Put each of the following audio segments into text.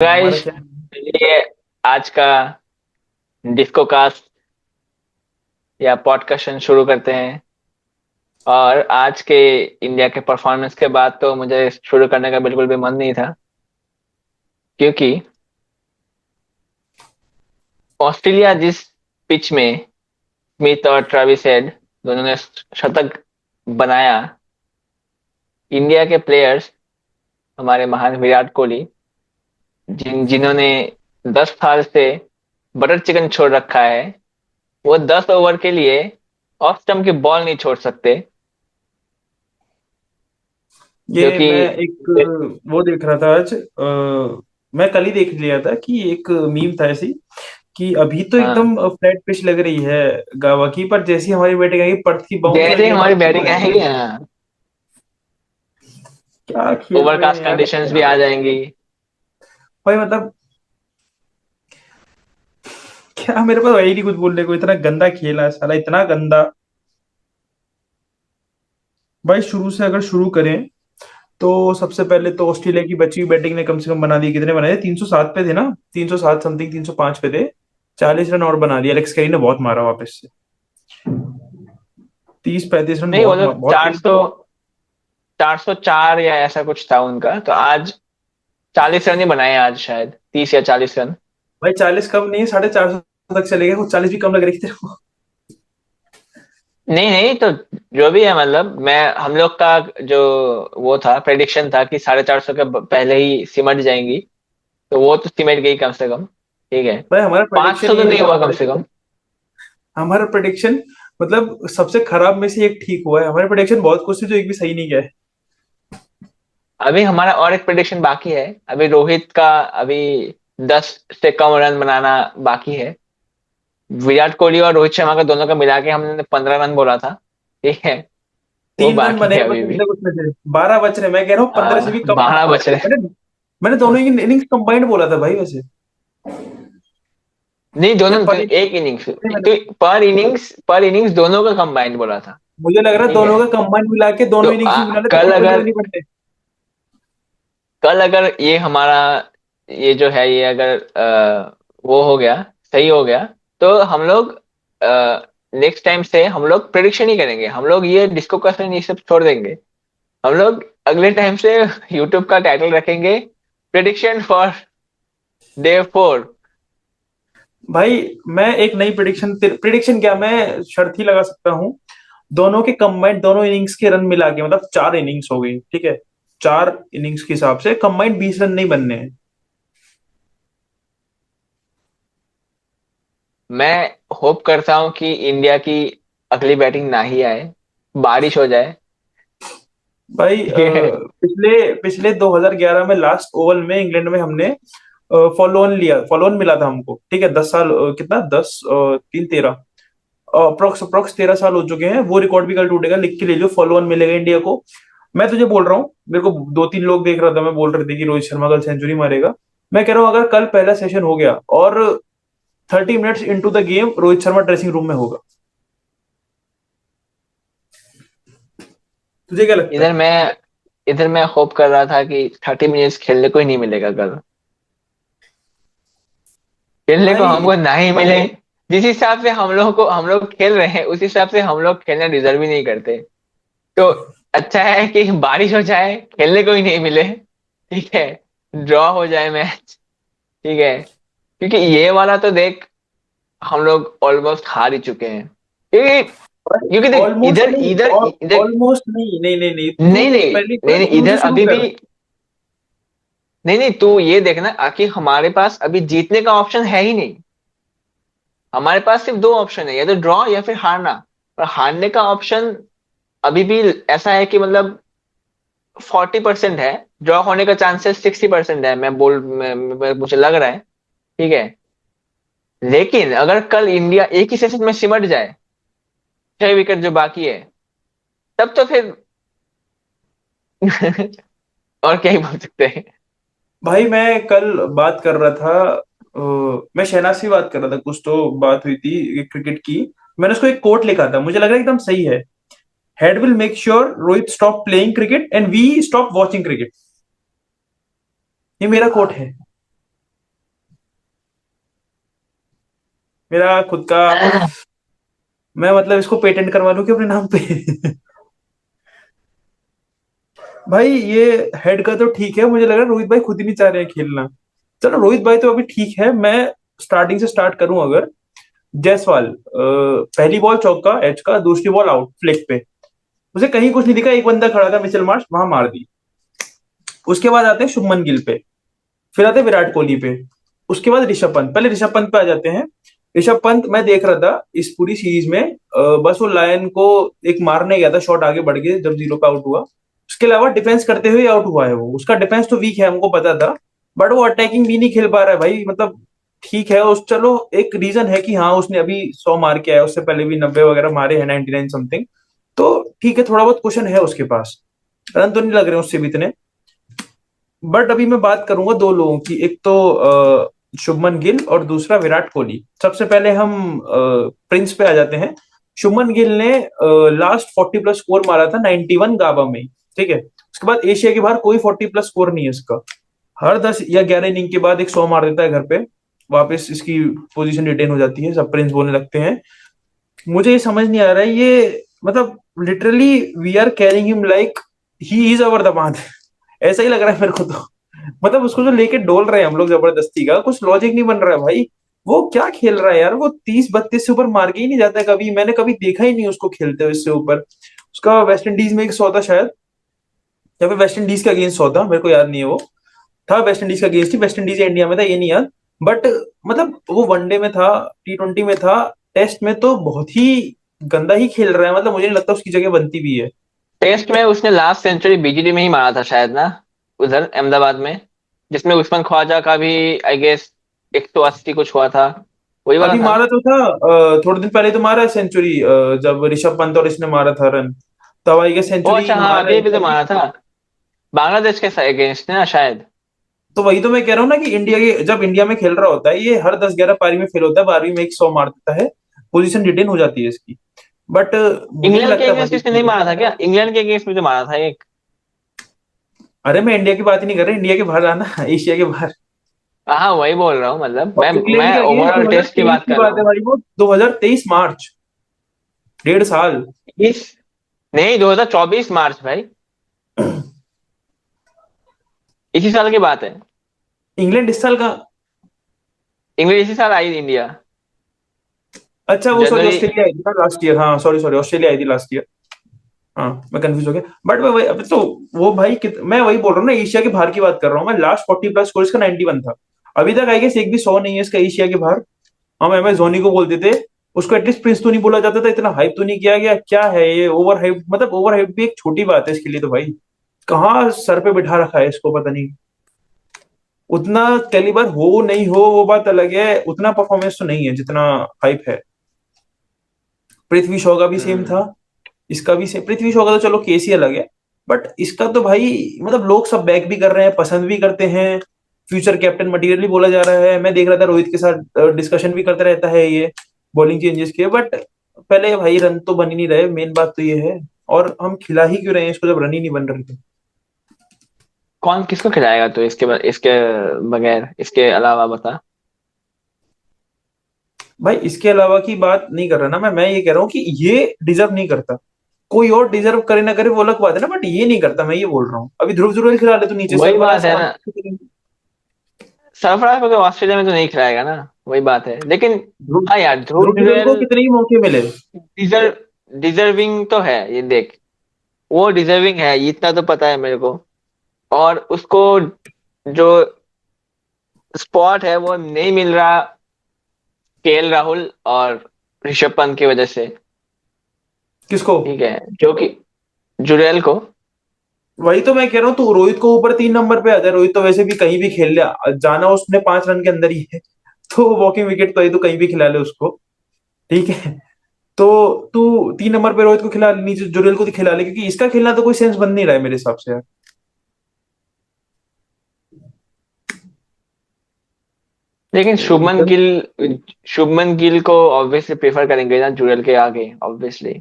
हमारा गाइस, क्या। चलिए आज का डिस्को कास्ट या पॉडकास्ट शुरू करते हैं। और आज के इंडिया के परफॉर्मेंस के बाद तो मुझे शुरू करने का बिल्कुल भी मन नहीं था, क्योंकि ऑस्ट्रेलिया जिस पिच में स्मिथ और ट्रेविस हेड दोनों ने शतक बनाया, इंडिया के प्लेयर्स, हमारे महान विराट कोहली, जिन्होंने 10 साल से बटर चिकन छोड़ रखा है, वो 10 ओवर के लिए ऑफ स्टंप की बॉल नहीं छोड़ सकते। जो ये कि मैं एक वो देख रहा था आज, मैं कल ही देख लिया था कि एक मीम था ऐसी कि अभी तो हाँ, एकदम फ्लैट पिच लग रही है गावा की, पर जैसी हमारी बैटिंग आएगी पड़ती बाउंस जैसे ही लगने हमारी लगती बैटिंग है। आएगी, हाँ, क्या खेल रहे ओवरकास्ट हैं यार। कंडीशंस भी आ जाएंगी। भाई मतलब क्या, मेरे पास वही नहीं कुछ बोलने को, इतना गंदा खेला है साला, इतना गंदा। भाई शुरू से अगर शुरू करें तो सबसे पहले तो ऑस्ट्रेलिया की बची हुई बैटिंग ने कम से कम बना दी, कितने बनाए थे, 307 पे थे ना, 307 समथिंग, 305 पे थे। 40 रन और बना दिया, एलेक्स कैरी ने बहुत मारा वापस से। 30-35 रन नहीं, वो बहुत तो बहुत चार तेज। सौ 404 या ऐसा कुछ था उनका, तो आज 40 रन ही बनाए, आज शायद 30 या 40 रन। भाई 40 कम नहीं है, 450 तक चले गए, कुछ 40 भी कम लग रही थी तेरे को। नहीं नहीं, तो जो भी है, मतलब मैं हम लोग का जो वो था, प्रेडिक्शन था कि 450 के पहले ही सिमट जाएंगी, तो वो तो सिमट गई कम से कम। ठीक है, भाई हमारा पांच प्रेडिक्शन सौ तो ये नहीं था, हुआ कम से कम। हमारा प्रेडिक्शन मतलब सबसे खराब में से एक ठीक हुआ है, हमारे प्रेडिक्शन बहुत कुछ थी जो एक भी सही नहीं गया है। अभी हमारा और एक प्रेडिक्शन बाकी है। अभी रोहित का अभी 10 से कम रन बनाना बाकी है। विराट कोहली और रोहित शर्मा का दोनों का मिला के हमने 15 रन बोला था। ठीक है, वो 3 रन बाकी बने है हैं बस अभी अभी भी। तक उसमें से, 12 बच रहे हैं। मैं कह रहा हूँ 15 से भी कम ना 12 हो। बच रहे। मैंने मैंने दोनों ही इनिंग्स कंबाइंड बोला था भाई वैसे। नहीं, या दोनों पर एक इनिंग्स मैंने, तो, पर इनिंग्स दोनों का कंबाइंड बोला था। मुझे लग रहा है ठीक है, दोनों का कंबाइंड मिला के तो दोनों इनिंग्स भी मिला ले तो कल T20 अगर नहीं बनते। कल अगर ये हमारा, ये जो है, ये अगर वो हो गया, सही हो गया, तो हम लोग नेक्स्ट टाइम से हम लोग प्रेडिक्शन ही करेंगे। हम लोग ये डिस्को क्वेश्चन ये सब छोड़ देंगे। हम लोग अगले टाइम से यूट्यूब का टाइटल रखेंगे, प्रेडिक्शन फॉर डे 4। भाई मैं एक नई प्रिडिक्शन, प्रिडिक्शन क्या, मैं शर्त ही लगा सकता हूँ। दोनों के कंबाइंड, दोनों इनिंग्स के रन मिला के, मतलब 4 इनिंग्स हो गई, ठीक है, 4 इनिंग्स के हिसाब से कंबाइंड 20 रन नहीं बनने हैं। मैं होप करता हूं कि इंडिया की अगली बैटिंग ना ही आए, बारिश हो जाए। भाई ठीक है। पिछले पिछले 2011 में लास्ट ओवल में इंग्लैंड में हमने फॉलो ऑन लिया, फॉलो ऑन मिला था हमको, ठीक है, 10 साल, कितना, 10, 3, 13, अप्रोक्स अप्रोक्स 13 साल हो चुके हैं। वो रिकॉर्ड भी कल टूटेगा, लिख के ले लो, फॉलो ऑन मिलेगा इंडिया को। मैं तुझे बोल रहा हूँ, मेरे को 2-3 लोग देख रहा था, मैं बोल रहे थे कि रोहित शर्मा कल सेंचुरी मारेगा। मैं कह रहा हूँ अगर कल पहला सेशन हो गया और 30 minutes into the game Rohit Sharma dressing room में होगा। तुझे क्या लगता इधर है? मैं इधर मैं होप कर रहा था कि 30 मिनट्स खेलने को ही नहीं मिलेगा कल। खेलने को भाई हमको ना ही मिले। जिस हिसाब से हम लोग खेल रहे हैं, उस हिसाब से हम लोग खेलना डिजर्व ही नहीं करते। तो अच्छा है कि बारिश हो जाए, खेलने को ही नहीं मिले। ठीक है, ड्रॉ हो जाए मैच। ठीक है, क्योंकि ये वाला तो देख, हम लोग ऑलमोस्ट हार ही चुके हैं। क्योंकि क्योंकि देख, ऑलमोस्ट इधर नहीं, इधर इधर ऑलमोस्ट नहीं, नहीं नहीं नहीं, नहीं तू नहीं पहली नहीं बार नहीं, शुरू इधर से शुरू अभी भी कर। नहीं नहीं, तू ये देखना कि हमारे पास अभी जीतने का ऑप्शन है ही नहीं। हमारे पास सिर्फ दो ऑप्शन है, या तो ड्रॉ या फिर हारना। और हारने का ऑप्शन अभी भी ऐसा है कि मतलब 40% है। ड्रॉ होने का चांसेस 60% है, मुझे लग रहा है। ठीक है, लेकिन अगर कल इंडिया एक ही सेशन में सिमट जाए, 6 विकेट जो बाकी है, तब तो फिर और क्या ही बोल सकते हैं। भाई मैं कल बात कर रहा था, मैं शहनाज से बात कर रहा था, कुछ तो बात हुई थी क्रिकेट की। मैंने उसको एक कोट लिखा था, मुझे लग रहा है एकदम सही है। Head will make sure Rohit stop playing cricket and we stop watching cricket. ये मेरा कोट हाँ, है। मेरा खुद का, मैं मतलब इसको पेटेंट करवा लूं कि अपने नाम पे। भाई ये हेड का तो ठीक है, मुझे लग रहा है रोहित भाई खुद ही नहीं चाह रहे हैं खेलना। चलो रोहित भाई तो अभी ठीक है, मैं स्टार्टिंग से स्टार्ट करूं अगर। जायसवाल पहली बॉल चौका एच का, दूसरी बॉल आउट फ्लिक पे, उसे कहीं कुछ नहीं दिखा, एक बंदा खड़ा था मिचेल मार्श, वहां मार दी। उसके बाद आते हैं शुभमन गिल पे, फिर आते हैं विराट कोहली पे, उसके बाद ऋषभ पंत। पहले ऋषभ पंत पे आ जाते हैं। ऋषभ पंत मैं देख रहा था इस पूरी सीरीज में, बस वो लायन को एक मारने गया था, शॉट आगे बढ़ गए जब 0 पे आउट हुआ। उसके अलावा डिफेंस करते हुए आउट हुआ है वो, उसका डिफेंस तो वीक है हमको पता था, बट वो अटैकिंग भी नहीं खेल पा रहा है भाई, मतलब ठीक है उस, चलो एक रीजन है कि हाँ उसने अभी 100 मार के आया, उससे पहले भी 90 वगैरह मारे हैं, 99 समथिंग। तो ठीक है, थोड़ा बहुत क्वेश्चन है उसके पास, रन तो नहीं लग रहे उससे भी इतने। बट अभी मैं बात करूंगा दो लोगों की, एक तो शुभमन गिल और दूसरा विराट कोहली। सबसे पहले हम प्रिंस पे आ जाते हैं। शुभमन गिल ने लास्ट 40+ स्कोर मारा था 91 गाबा में, ठीक है। उसके बाद एशिया के बाहर कोई 40+ स्कोर नहीं है इसका। हर 10 या 11 इनिंग के बाद एक 100 मार देता है घर पे, वापस इसकी पोजीशन रिटेन हो जाती है, सब प्रिंस बोलने लगते हैं। मुझे ये समझ नहीं आ रहा है ये, मतलब literally we are carrying him like he is our दमाद। ऐसा ही लग रहा है मेरे को तो, मतलब उसको जो लेके डोल रहे हैं हम लोग जबरदस्ती का, कुछ लॉजिक नहीं बन रहा है भाई। वो क्या खेल रहा है यार, वो 30-32 से ऊपर मार के ही नहीं जाता है कभी, मैंने कभी देखा ही नहीं उसको खेलते हुए इससे ऊपर। उसका वेस्ट इंडीज में एक 100 था शायद, या फिर वेस्ट इंडीज के अगेंस्ट 100 था, मेरे को याद नहीं है वो। था वेस्ट इंडीज का अगेंस्ट ही, वेस्ट इंडीज या इंडिया में था ये नहीं याद। बट मतलब वो वनडे में था, T20 में था, टेस्ट में तो बहुत ही गंदा ही खेल रहा है, मतलब मुझे नहीं लगता उसकी जगह बनती भी है। टेस्ट में उसने लास्ट सेंचुरी बीजीडी में ही मारा था शायद ना, उधर अहमदाबाद में, जिसमें उस्मान ख्वाजा का भी आई गेस 180 कुछ हुआ था, वही वाला अभी था मारा ना। तो था, थोड़े दिन पहले तो मारा है सेंचुरी, जब ऋषभ पंत और इसने मारा था रन, तब आई गेस ओ सेंचुरी अच्छा, हाँ मारा है अभी अभी तो अभी। मारा था, बांग्लादेश के अगेंस्ट ना शायद। तो वही तो मैं कह रहा हूँ ना कि इंडिया के, जब इंडिया में खेल रहा होता है ये हर 10-11 पारी में फेल होता है, 12वीं में एक 100 मार देता है, पोजीशन रिटेन हो जाती है इसकी। बट मुझे नहीं इंग्लैंड के लगता अगेंस्ट इसने नहीं भाई। मारा था क्या? इंग्लैंड के अगेंस्ट में तो मारा था एक। अरे मैं इंडिया की बात ही नहीं कर रहा, इंडिया के बाहर आना, एशिया के बाहर। हाँ वही बोल रहा हूँ, मतलब और मैं इंग्लैंड के अगेंस्ट ओवरऑल टेस्ट की 2023 बात की कर रहा बात है हूँ। भाई, वो 2023 मार्च, 1.5 साल। इस नहीं, 2024 मार्च भाई, इसी साल की बात है। इंग्लैंड इस साल का? इंग्लैंड इसी साल आई इंडिया, अच्छा वो सॉरी, जनवरी। ऑस्ट्रेलिया आई थी ना लास्ट ईयर, हाँ सॉरी सॉरी, ऑस्ट्रेलिया आई थी लास्ट ईयर। हाँ मैं कंफ्यूज हो गया। बट मैं वही, अब तो वो भाई मैं वही बोल रहा हूँ ना, एशिया के बाहर की बात कर रहा हूँ मैं, लास्ट 40+ स्कोर इसका 91 था। अभी तक आई गेस एक भी 100 नहीं है इसका एशिया के बाहर। हम एम एस धोनी को बोलते थे, उसको एटलीस्ट प्रिंस तो नहीं बोला जाता था, इतना हाइप तो नहीं किया गया, क्या है ये ओवर हाइप, मतलब ओवर हाइप भी एक छोटी बात है इसके लिए तो भाई। कहाँ सर पे बिठा रखा है इसको पता नहीं। उतना कैलिबर हो नहीं हो वो बात अलग है, उतना परफॉर्मेंस तो नहीं है जितना हाइप है। पृथ्वी शॉ का भी सेम था, हम्म। इसका भी सेम। पृथ्वी शॉ का तो चलो केस ही अलग है, बट इसका तो भाई मतलब लोग सब बैक भी कर रहे हैं, पसंद भी करते हैं, फ्यूचर कैप्टन मटेरियल भी बोला जा रहा है। मैं देख रहा था रोहित के साथ डिस्कशन भी करता रहता है ये बॉलिंग चेंजेस के, बट पहले भाई रन तो बन ही नहीं रहे, मेन बात तो ये है। और हम खिला ही क्यों रहे हैं इसको जब रन ही नहीं बन रहे थे। कौन किसको खिलाएगा तो इसके बगैर, इसके अलावा बता। भाई इसके अलावा की बात नहीं कर रहा ना मैं ये कह रहा हूँ कि ये डिजर्व नहीं करता। कोई और डिजर्व करे ना करे वो अलग बात है ना, बट ये नहीं करता, मैं ये बोल रहा हूँ। अभी ध्रुव जुरैल खिला ले तो नीचे वही बात सरफराज है को ना, सरफराज को तो ऑस्ट्रेलिया में तो नहीं खिलाएगा ना, वही बात है, लेकिन ध्रुव हाँ यार, ध्रुव ध्रुव जुरैल को जुरैल कितने ही मौके मिले। डिजर्विंग तो है ये देख, वो डिजर्विंग है, ये इतना तो पता है मेरे को। और उसको जो स्पॉट है वो नहीं मिल रहा, केएल राहुल और ऋषभ पंत की वजह से। किसको? ठीक है, जो कि जुरैल को। वही तो मैं कह रहा हूँ, तू रोहित को ऊपर 3 नंबर पे आ जाए, रोहित तो वैसे भी कहीं भी खेल लिया, जाना उसने 5 रन के अंदर ही है। तो वॉकिंग विकेट तो है, तो कहीं भी खिला ले उसको, ठीक है। तो तू 3 नंबर पे रोहित को खिला ले, नीचे जुरेल को तो खिला ले, क्योंकि इसका खेलना तो कोई सेंस बन नहीं रहा है मेरे हिसाब से यार। लेकिन वो दिक्कत। शुभमन गिल को ऑब्वियसली प्रेफर करेंगे ना जुरैल के आगे, ऑब्वियसली।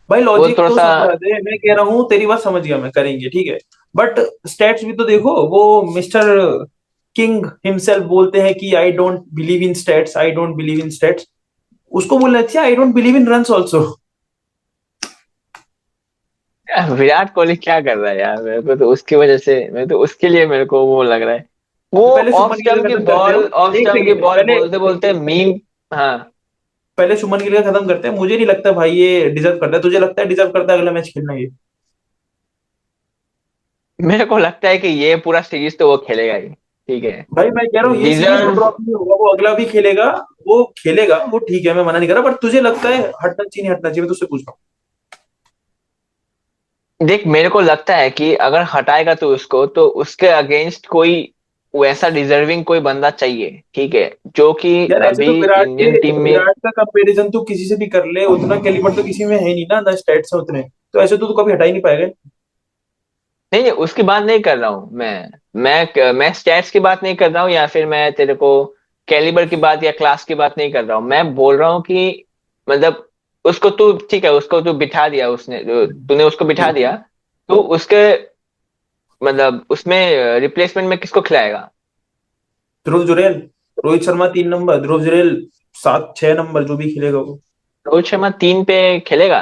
भाई वो लॉजिक थोड़ा तो सा। समझा दे, मैं कह रहा हूँ तेरी बात समझ गया मैं, करेंगे ठीक है। बट स्टैट्स भी तो देखो, वो मिस्टर किंग हिमसेल्फ बोलते हैं कि I don't believe in states, I don't believe in states, उसको बोलना चाहिए I don't believe in runs also. Virat Kohli क्या कर रहा है यार, मेरे को तो उसकी वजह से, मैं तो उसके लिए मेरे को वो लग रहा है। वो पहले ऑफ शुभमन गिल स्टम्प का की खत्म करते बॉल, हो। ऑफ एक स्टम्प की सेकंड बॉल पहले, बोलते बोलते मीम। हाँ। पहले शुभमन गिल का खत्म करते हैं। मुझे नहीं लगता भाई ये डिजर्व करता है। तुझे लगता है डिजर्व करता है अगला मैच खेलना ये? मेरे को लगता है कि ये पूरा सीरीज तो वो खेलेगा ही, ठीक है। भाई मैं कह रहा हूँ ये सीरीज तो डिजर्व। ड्रॉप नहीं होगा, वो अगला भी खेलेगा। वो खेलेगा, वो ठीक है, मैं मना नहीं कर रहा, पर तुझे लगता है हटना चाहिए नहीं हटना चाहिए, मैं तुझसे पूछ रहा देख, मेरे को लगता है कि अगर हटाएगा तो उसको, तो उसके अगेंस्ट कोई वैसा डिजर्विंग कोई बंदा चाहिए, ठीक है, जो कि हूँ। यार ऐसे अभी तो इंडियन टीम में। विराट का कंपैरिजन तो किसी से भी कर ले, उतना कैलिबर तो किसी में है नहीं ना, ना स्टैट्स है उतने, तो ऐसे तो तू कभी हटा ही नहीं पाएगा। नहीं नहीं, उसकी बात नहीं कर रहा हूँ मैं स्टैट्स की बात नहीं कर रहा हूँ, या फिर मैं तेरे को कैलिबर की बात या क्लास की बात नहीं कर रहा हूँ। मैं बोल रहा हूँ कि मतलब उसको तू, ठीक है, उसको तू बिठा दिया, उसने तूने उसको बिठा दिया, तो उसके मतलब उसमें रिप्लेसमेंट में किसको खिलाएगा? ध्रुव जुरैल, रोहित शर्मा 3 नंबर, ध्रुव जुरैल 7 6 नंबर, जो भी खेलेगा वो। रोहित शर्मा 3 पे खेलेगा?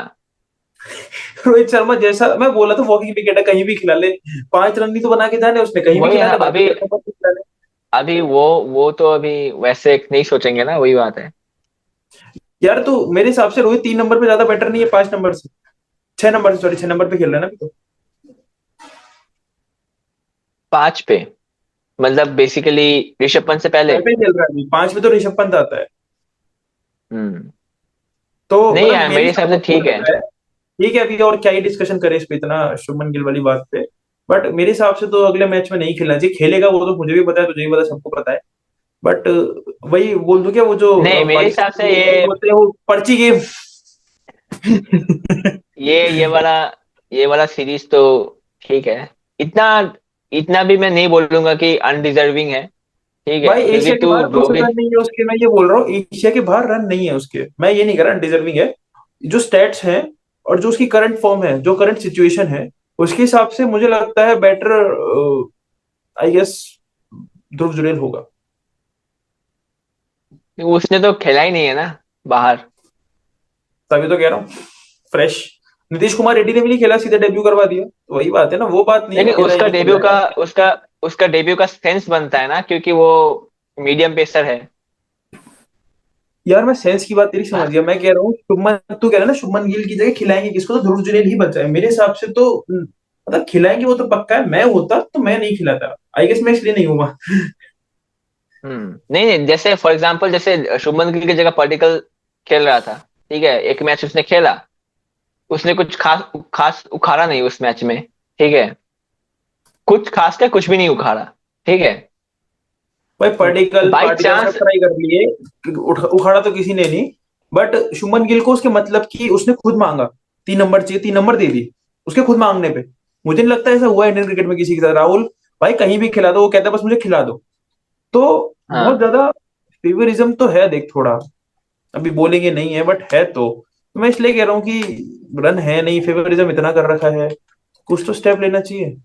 रोहित शर्मा जैसा मैं बोला तो वॉकिंग विकेट है, कहीं भी खिला ले। 5 रन भी तो बना के जाने उसने, कहीं भी वही है खिला ना, ले भाई, अभी 10 नंबर पे खिला ले। अभी वो तो अभी वैसे नहीं सोचेंगे ना, वही बात है। यार तो मेरे हिसाब से रोहित 3 नंबर पे ज्यादा बेटर नहीं है 5 नंबर से, 6 नंबर से, सॉरी 6 नंबर पे खेल रहा है ना अभी तो। 5 पे मतलब बेसिकली ऋषभ पंत से पहले। 6 पे खेल रहा है अभी, 5 में तो ऋषभ पंत आता है। हम्म। तो नहीं मतलब यार, मेरे मेरे हिसाब हिसाब से से मुझे ठीक है। लगता है ठीक है। अभी और क्या ही डिस्कशन करें इस पे, इतना शुभमन गिल वाली बात पे। बट मेरे हिसाब से तो अगले मैच में नहीं खेलना चाहिए। खेलेगा वो तो मुझे भी पता है, तुझे भी पता है, सबको पता है। बट वही बोल दूं क्या, वो जो नहीं, मेरे हिसाब से पाकिस्तान बोलते हैं वो पर्ची गेम। ये वाला सीरीज तो ठीक है। इतना इतना भी मैं नहीं बोलूंगा कि अनडिजर्विंग है, ठीक है, भाई क्योंकि एशिया के तू बाहर कुछ रन रोहित। नहीं है उसके, मैं ये बोल रहा हूँ एशिया के बाहर रन नहीं है उसके, मैं ये नहीं कह रहा डिजर्विंग है। जो स्टैट्स हैं और जो उसकी करंट फॉर्म है, जो करंट सिचुएशन है, उसके हिसाब से मुझे लगता है बेटर, आई गेस ध्रुव जुरैल होगा। उसने तो खेला ही नहीं है ना बाहर। तभी तो कह रहा हूँ फ्रेश। नीतीश कुमार रेड्डी ने भी नहीं खेला, सीधे डेब्यू करवा दिया, तो वही बात है ना, वो बात नहीं है लेकिन खेला ही उसका नहीं डेब्यू खेला का है। उसका उसका डेब्यू का सेंस बनता है ना, क्योंकि वो मीडियम पेसर है। यार मैं सेंस की बात तेरी समझ हाँ। गया, मैं कह रहा हूँ शुभमन, तू कह रहा है ना शुभमन गिल की जगह खिलाएंगे किसको, तो ध्रुव जुरैल ही बचा है मेरे हिसाब से तो। मतलब खिलाएंगे वो तो पक्का है, मैं होता तो मैं नहीं खिलाता, आई गेस मैं इसलिए नहीं हुआ। नहीं नहीं, जैसे फॉर एग्जांपल, जैसे शुभमन गिल की जगह पर्टिकल खेल रहा था, ठीक है, एक मैच उसने खेला, उसने कुछ खास खास उखाड़ा नहीं उस मैच में, ठीक है, कुछ खास का कुछ भी नहीं उखाड़ा, ठीक है। भाई पार्टिकल बाई पार्टिकल सब चांस। ट्राई कर लिए, उखाड़ा तो किसी ने नहीं। बट शुभमन गिल को उसके मतलब की उसने खुद मांगा, 3 नंबर चाहिए, 3 नंबर दे दी उसके खुद मांगने पे। मुझे नहीं लगता ऐसा हुआ इंडियन क्रिकेट में किसी के साथ। राहुल भाई कहीं भी खिला दो, वो कहता है बस मुझे खिला दो। तो बहुत हाँ। ज्यादा फेवरिज्म तो है देख थोड़ा, अभी बोलेंगे नहीं है बट है तो मैं इसलिए कह रहा हूँ कि रन है नहीं, फेवरिज्म इतना कर रखा है, कुछ तो स्टेप लेना चाहिए।